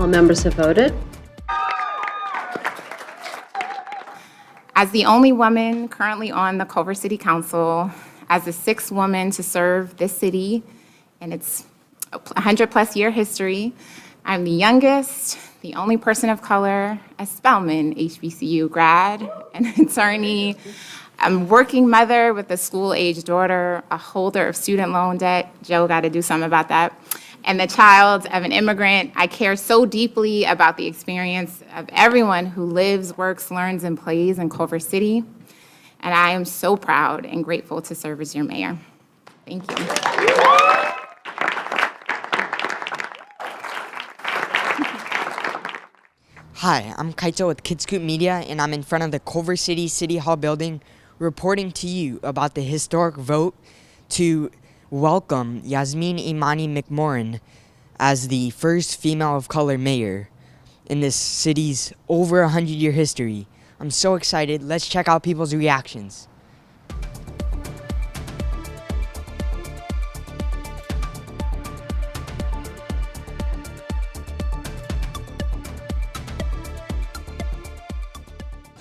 All members have voted. As the only woman currently on the Culver City Council, as the sixth woman to serve this city in its 100-plus year history, I'm the youngest, the only person of color, a Spelman HBCU grad, an attorney, a working mother with a school-age daughter, a holder of student loan debt. Joe got to do something about that. And the child of an immigrant. I care so deeply about the experience of everyone who lives, works, learns, and plays in Culver City. And I am so proud and grateful to serve as your mayor. Thank you. Hi, I'm Kaito with KidScoop Media, and I'm in front of the Culver City City Hall building reporting to you about the historic vote to welcome Yasmin Imani McMorrin as the first female of color mayor in this city's over 100-year history. I'm so excited. Let's check out people's reactions.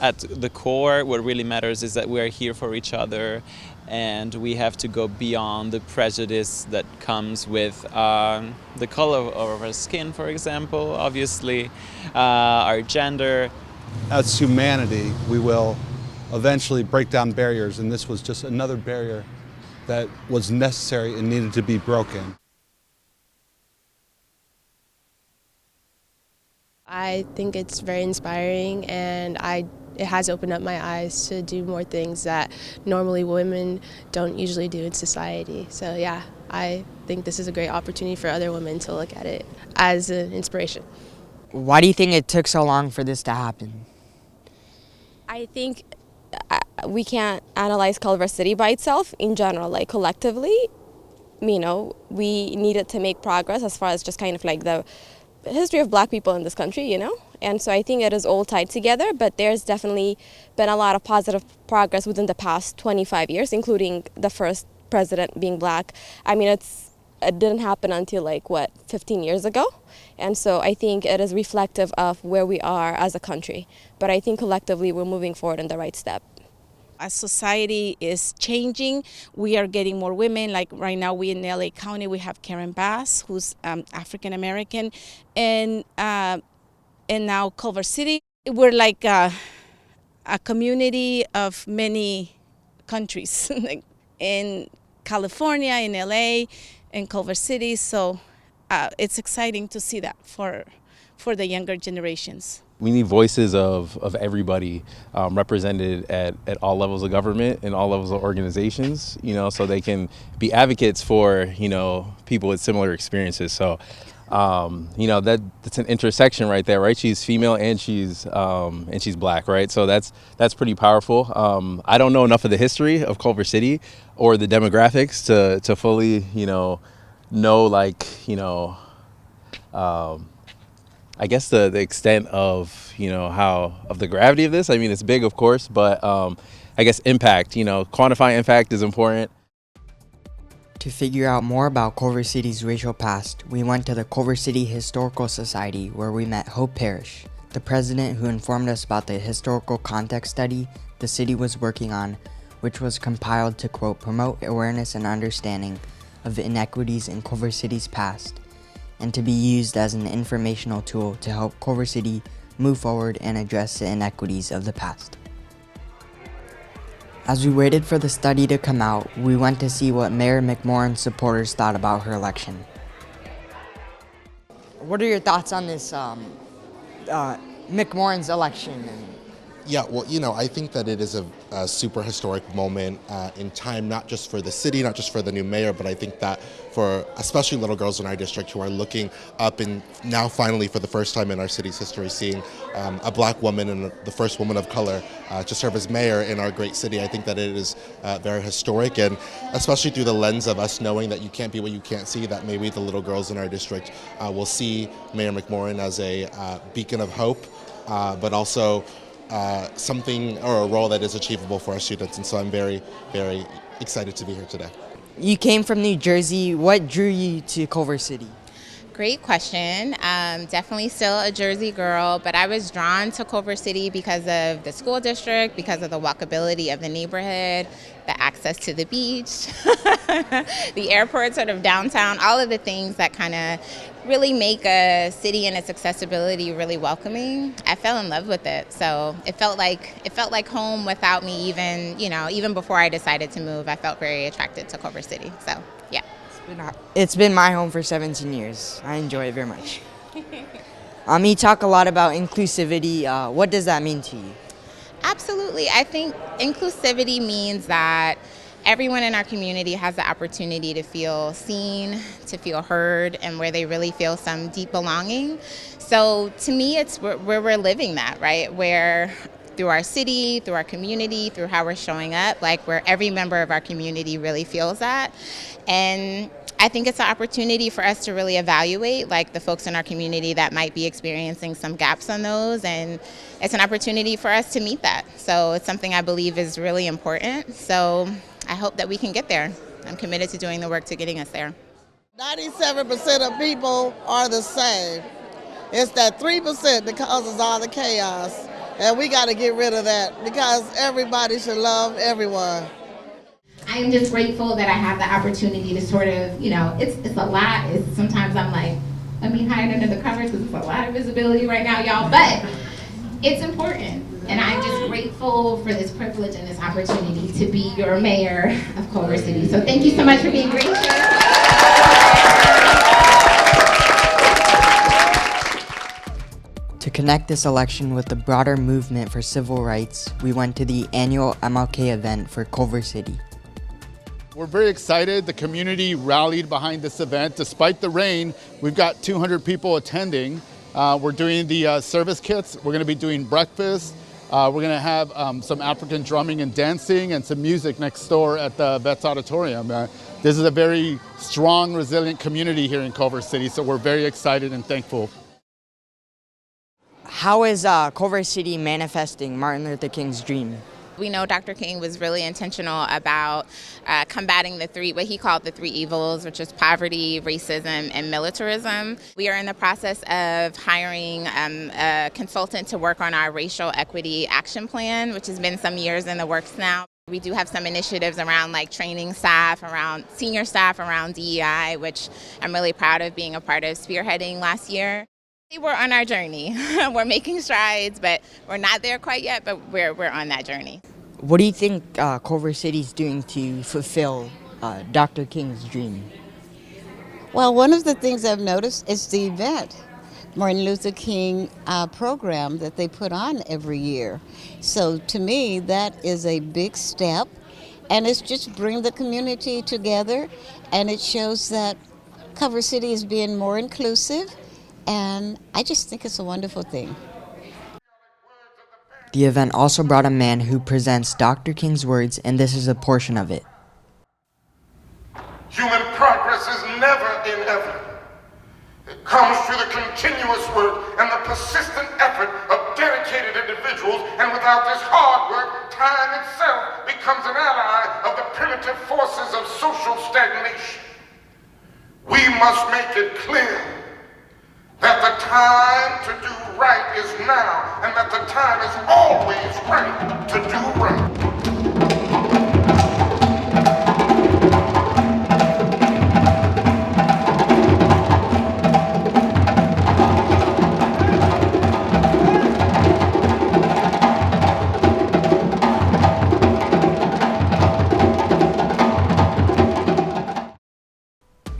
At the core, what really matters is that we are here for each other, and we have to go beyond the prejudice that comes with the color of our skin, for example, obviously, our gender. As humanity, we will eventually break down barriers, and this was just another barrier that was necessary and needed to be broken. I think it's very inspiring, and it has opened up my eyes to do more things that normally women don't usually do in society. So yeah, I think this is a great opportunity for other women to look at it as an inspiration. Why do you think it took so long for this to happen? I think we can't analyze Culver City by itself in general, like collectively. You know, we needed to make progress as far as just kind of like the history of Black people in this country, you know? And so I think it is all tied together, but there's definitely been a lot of positive progress within the past 25 years, including the first president being Black. I mean, it didn't happen until 15 years ago. And so I think it is reflective of where we are as a country. But I think collectively we're moving forward in the right step. As society is changing, we are getting more women. Like right now, we in LA County, we have Karen Bass, who's African American, and now Culver City. We're like a community of many countries, like in California, in LA, in Culver City. So it's exciting to see that for the younger generations. We need voices of everybody represented at all levels of government and all levels of organizations, you know, so they can be advocates for, you know, people with similar experiences. So, you know, that's an intersection right there, right? She's female and she's Black, right? So that's pretty powerful. I don't know enough of the history of Culver City or the demographics to fully, know like, I guess the extent of, of the gravity of this. I mean, it's big, of course, but I guess impact, quantifying impact is important. To figure out more about Culver City's racial past, we went to the Culver City Historical Society where we met Hope Parrish, the president who informed us about the historical context study the city was working on, which was compiled to, quote, promote awareness and understanding of the inequities in Culver City's past, and to be used as an informational tool to help Culver City move forward and address the inequities of the past. As we waited for the study to come out, we went to see what Mayor McMorrin's supporters thought about her election. What are your thoughts on this McMorrin's election? Yeah, well, I think that it is a super historic moment in time, not just for the city, not just for the new mayor, but I think that for especially little girls in our district who are looking up and now finally for the first time in our city's history seeing a Black woman and the first woman of color to serve as mayor in our great city. I think that it is very historic, and especially through the lens of us knowing that you can't be what you can't see, that maybe the little girls in our district will see Mayor McMorrin as a beacon of hope, but also something or a role that is achievable for our students. And so I'm very, very excited to be here today. You came from New Jersey. What drew you to Culver City? Great question. Definitely still a Jersey girl, but I was drawn to Culver City because of the school district, because of the walkability of the neighborhood, the access to the beach, the airport sort of downtown, all of the things that kind of really make a city and its accessibility really welcoming. I fell in love with it. So it felt like home without me even before I decided to move, I felt very attracted to Culver City. So yeah. It's been my home for 17 years. I enjoy it very much. You talk a lot about inclusivity. What does that mean to you? Absolutely. I think inclusivity means that everyone in our community has the opportunity to feel seen, to feel heard, and where they really feel some deep belonging. So to me, it's where we're living that, right? Where through our city, through our community, through how we're showing up, like where every member of our community really feels that. And I think it's an opportunity for us to really evaluate like the folks in our community that might be experiencing some gaps on those, and it's an opportunity for us to meet that. So it's something I believe is really important. So I hope that we can get there. I'm committed to doing the work to getting us there. 97% of people are the same. It's that 3% that causes all the chaos. And we got to get rid of that because everybody should love everyone. I am just grateful that I have the opportunity to sort of, it's a lot. Sometimes I'm like, let me hide under the covers because it's a lot of visibility right now, y'all. But it's important. And I'm just grateful for this privilege and this opportunity to be your mayor of Culver City. So thank you so much for being gracious. To connect this election with the broader movement for civil rights, we went to the annual MLK event for Culver City. We're very excited. The community rallied behind this event. Despite the rain, we've got 200 people attending. We're doing the service kits. We're going to be doing breakfast. We're going to have some African drumming and dancing and some music next door at the Vets Auditorium. This is a very strong, resilient community here in Culver City, so we're very excited and thankful. How is Culver City manifesting Martin Luther King's dream? We know Dr. King was really intentional about combating what he called the three evils, which is poverty, racism, and militarism. We are in the process of hiring a consultant to work on our racial equity action plan, which has been some years in the works now. We do have some initiatives around like training staff, around senior staff, around DEI, which I'm really proud of being a part of spearheading last year. We're on our journey. We're making strides, but we're not there quite yet, but we're on that journey. What do you think Culver City's doing to fulfill Dr. King's dream? Well, one of the things I've noticed is the event, Martin Luther King program that they put on every year. So to me, that is a big step, and it's just bring the community together, and it shows that Culver City is being more inclusive. And I just think it's a wonderful thing. The event also brought a man who presents Dr. King's words, and this is a portion of it. Human progress is never inevitable. It comes through the continuous work and the persistent effort of dedicated individuals, and without this hard work, time itself becomes an ally of the primitive forces of social stagnation. We must make it clear that the time to do right is now, and that the time is always right to do right.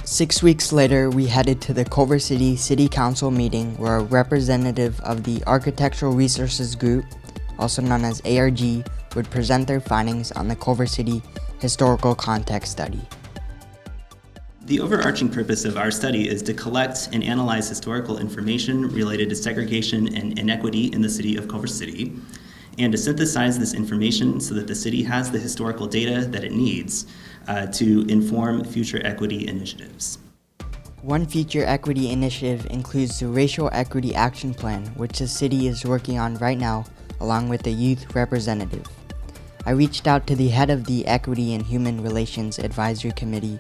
6 weeks later, we headed to the Culver City City Council meeting where a representative of the Architectural Resources Group, also known as ARG, would present their findings on the Culver City Historical Context Study. The overarching purpose of our study is to collect and analyze historical information related to segregation and inequity in the city of Culver City, and to synthesize this information so that the city has the historical data that it needs to inform future equity initiatives. One future equity initiative includes the Racial Equity Action Plan, which the city is working on right now, along with a youth representative. I reached out to the head of the Equity and Human Relations Advisory Committee,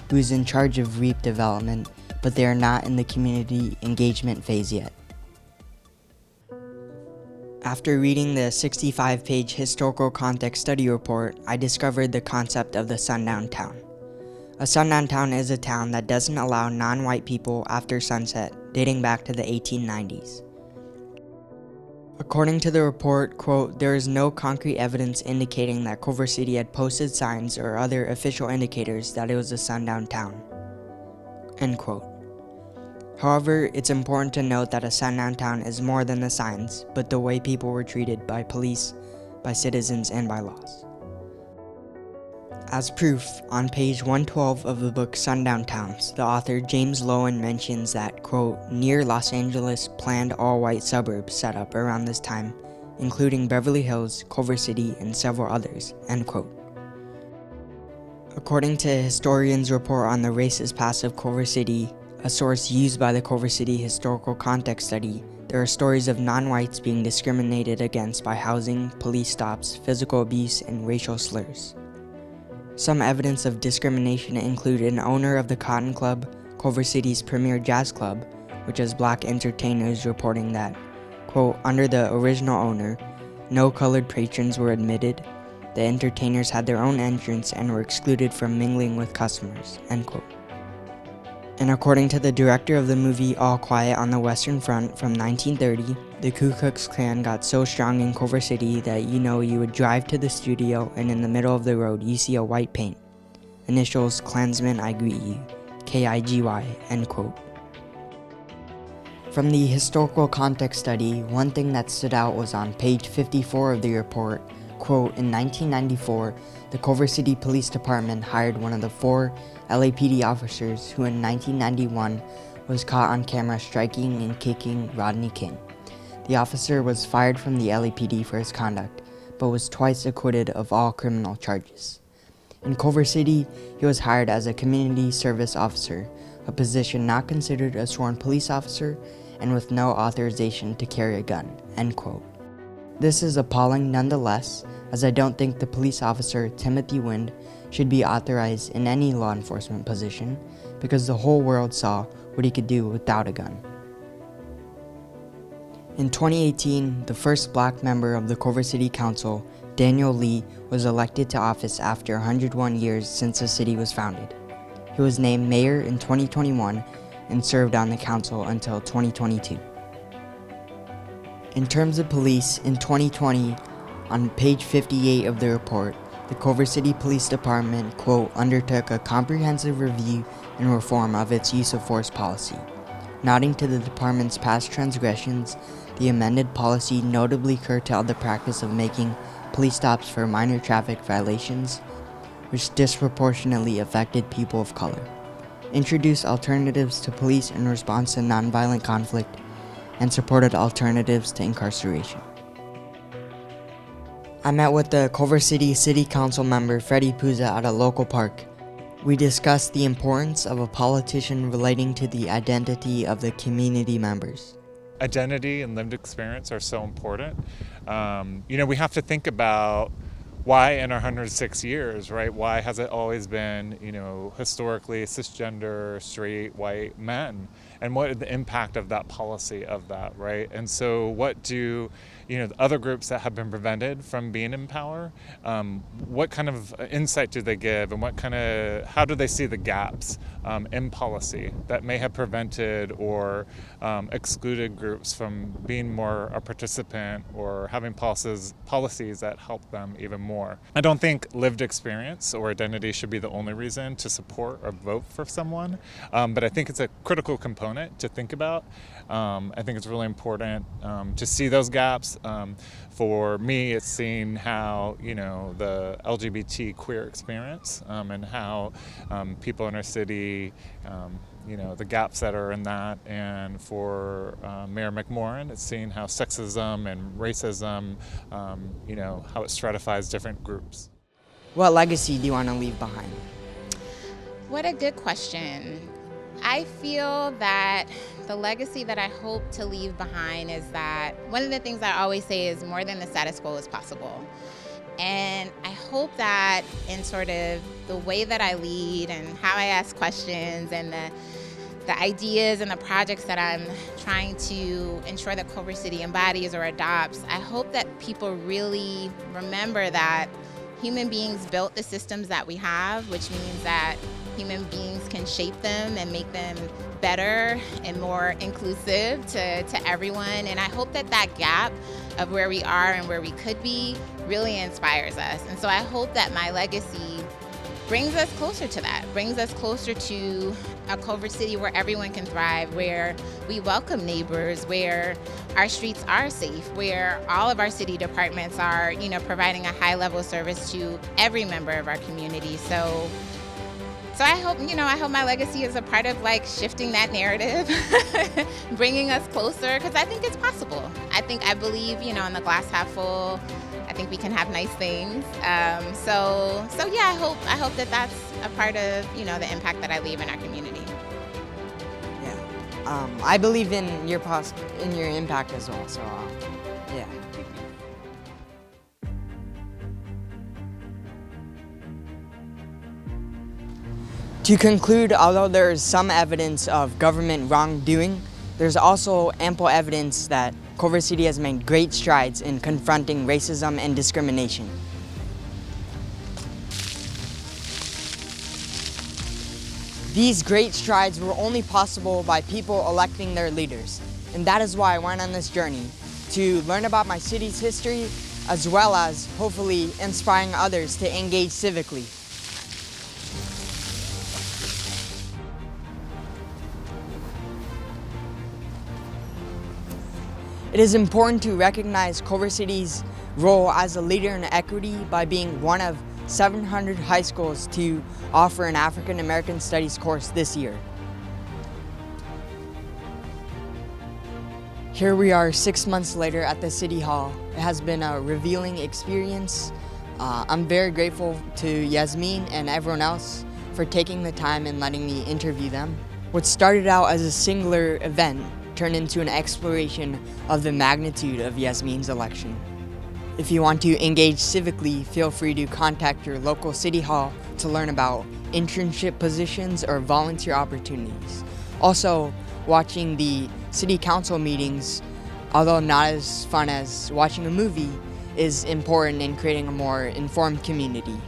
who is in charge of REAP development, but they are not in the community engagement phase yet. After reading the 65-page historical context study report, I discovered the concept of the sundown town. A sundown town is a town that doesn't allow non-white people after sunset, dating back to the 1890s. According to the report, quote, there is no concrete evidence indicating that Culver City had posted signs or other official indicators that it was a sundown town, end quote. However, it's important to note that a sundown town is more than the signs, but the way people were treated by police, by citizens, and by laws. As proof, on page 112 of the book Sundown Towns, the author James Lowen mentions that, quote, near Los Angeles planned all-white suburbs set up around this time, including Beverly Hills, Culver City, and several others, end quote. According to a historian's report on the racist past of Culver City, a source used by the Culver City Historical Context Study, there are stories of non-whites being discriminated against by housing, police stops, physical abuse, and racial slurs. Some evidence of discrimination include an owner of the Cotton Club, Culver City's premier jazz club, which has black entertainers reporting that, quote, under the original owner, no colored patrons were admitted, the entertainers had their own entrance and were excluded from mingling with customers, end quote. And according to the director of the movie All Quiet on the Western Front from 1930, the Ku Klux Klan got so strong in Culver City that you would drive to the studio and in the middle of the road you see a white paint. Initials Klansman I Greet You, KIGY, end quote. From the historical context study, one thing that stood out was on page 54 of the report, quote, in 1994, the Culver City Police Department hired one of the 4 LAPD officers who in 1991 was caught on camera striking and kicking Rodney King. The officer was fired from the LAPD for his conduct, but was twice acquitted of all criminal charges. In Culver City, he was hired as a community service officer, a position not considered a sworn police officer and with no authorization to carry a gun, end quote. This is appalling nonetheless, as I don't think the police officer, Timothy Wind, should be authorized in any law enforcement position because the whole world saw what he could do without a gun. In 2018, the first black member of the Culver City Council, Daniel Lee, was elected to office after 101 years since the city was founded. He was named mayor in 2021 and served on the council until 2022. In terms of police, in 2020, on page 58 of the report, the Culver City Police Department, quote, undertook a comprehensive review and reform of its use of force policy. Nodding to the department's past transgressions, the amended policy notably curtailed the practice of making police stops for minor traffic violations, which disproportionately affected people of color, introduced alternatives to police in response to nonviolent conflict, and supported alternatives to incarceration. I met with the Culver City City Council member Freddie Puza at a local park. We discussed the importance of a politician relating to the identity of the community members. Identity and lived experience are so important. We have to think about why in our 106 years, right? Why has it always been, historically cisgender, straight, white men? And what is the impact of that policy of that, right? And so what do, the other groups that have been prevented from being in power, what kind of insight do they give and how do they see the gaps in policy that may have prevented or excluded groups from being more a participant or having policies that help them even more? I don't think lived experience or identity should be the only reason to support or vote for someone, but I think it's a critical component to think about. I think it's really important to see those gaps. For me, it's seeing how, the LGBT queer experience and how people in our city, the gaps that are in that. And for Mayor McMorrin, it's seeing how sexism and racism, how it stratifies different groups. What legacy do you want to leave behind? What a good question. I feel that the legacy that I hope to leave behind is that one of the things I always say is more than the status quo is possible. And I hope that in sort of the way that I lead and how I ask questions and the ideas and the projects that I'm trying to ensure that Culver City embodies or adopts, I hope that people really remember that human beings built the systems that we have, which means that human beings can shape them and make them better and more inclusive to everyone. And I hope that that gap of where we are and where we could be really inspires us. And so I hope that my legacy brings us closer to that, brings us closer to a Culver City where everyone can thrive, where we welcome neighbors, where our streets are safe, where all of our city departments are, providing a high level of service to every member of our community. So I hope, I hope my legacy is a part of shifting that narrative, bringing us closer, because I think it's possible. I believe, in the glass half full. I think we can have nice things. So yeah, I hope that that's a part of, the impact that I leave in our community. Yeah, I believe in your impact as well. So yeah. To conclude, although there is some evidence of government wrongdoing, there's also ample evidence that Culver City has made great strides in confronting racism and discrimination. These great strides were only possible by people electing their leaders, and that is why I went on this journey to learn about my city's history, as well as hopefully inspiring others to engage civically. It is important to recognize Culver City's role as a leader in equity by being one of 700 high schools to offer an African American Studies course this year. Here we are 6 months later at the City Hall. It has been a revealing experience. I'm very grateful to Yasmin and everyone else for taking the time and letting me interview them. What started out as a singular event turned into an exploration of the magnitude of Yasmin's election. If you want to engage civically, feel free to contact your local City Hall to learn about internship positions or volunteer opportunities. Also, watching the City Council meetings, although not as fun as watching a movie, is important in creating a more informed community.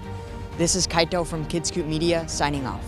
This is Kaito from KidScoop Media, signing off.